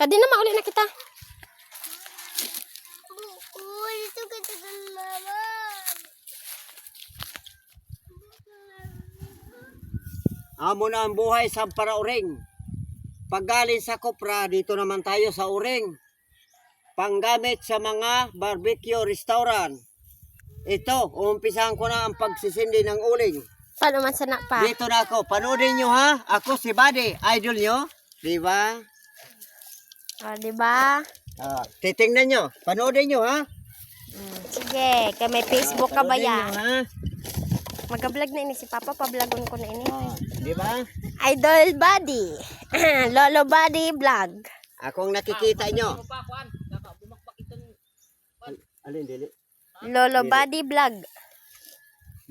Kadi na mauli na kita. Uy, ito kita naman. Amo na ang buhay sa Parauring. Paggaling sa kopra, dito naman tayo sa uring. Panggamit sa mga barbecue restaurant. Ito, umpisahan ko na ang pagsisindi ng uling. Paano man sana pa? Dito na ako. Panoodin nyo ha. Ako si Buddy. Idol nyo. Diba? Diba? Titingnan nyo. Panoodin nyo ha. Sige, kay may Facebook ka ba Panoodin ya? nyo, ha? Mag-vlog na ini si Papa, pa-vlogon ko na ini. Diba? Idol Buddy. Lolo Buddy Vlog. Akong nakikita nyo. Alin, dili? Lolo Buddy Vlog.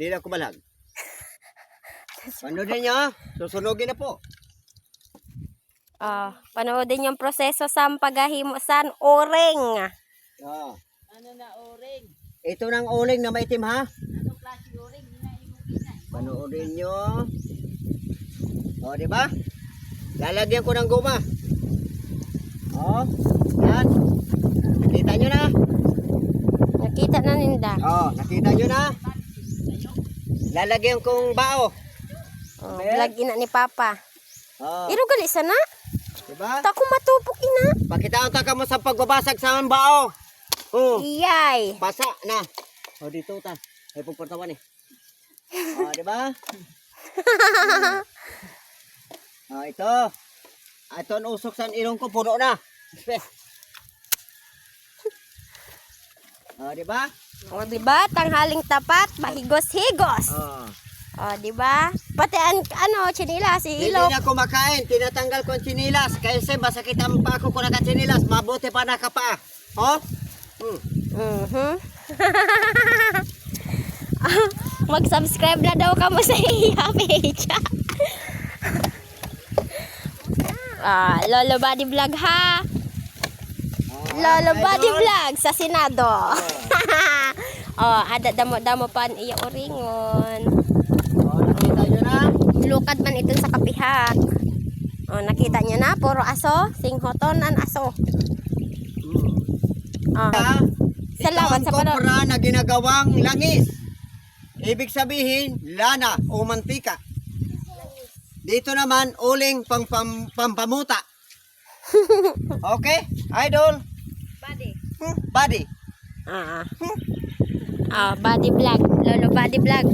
Dili ako balag. Panoodin nyo. Susunogin na po. Panoodin yung proseso sa paghahimo sa uring. Ano na uring? Ito ng uling na maitim ha. Anong klase uling? Panoodin nyo. Di ba? Lalagyan ko ng guma. Yan. Nakita nyo na. Nakita na ninda. Nakita nyo na. Lalagyan kong bao. Vlog ina ni Papa. Iro gali sana. Diba? Tako matupok ina. Pakitaan ka mo sa pagbabasag sa bao. Iyay. Basa na. Dito ta. Ay pagportawan eh. Diba? Ito. Ito ang usok sa ilong ko. Puno na. Diba? Diba? Tanghaling tapat, mahigos-higos. Diba? Pati chinilas, Hindi ilok. na kumakain. Tinatanggal ko ang chinilas. Kasi masakit ang pa ako kung nakachinilas. Mabuti pa nakapa. Mag-subscribe na daw ka mo sa iya page. Lolo Buddy Vlog ha. Lolo Buddy Vlog sa Senado. Ada damo-damo pa iya uringon. Nakita nyo na? Lukad man ito sa kapihak. Nakita nyo na, puro aso, singhotonan aso. Salamat Ito sa ang panood. kopra na ginagawang langis. Ibig sabihin, lana o mantika. Dito naman, uling pampamuta. Okay? Idol? Buddy. Buddy. Buddy Vlog. Lolo Buddy Vlog.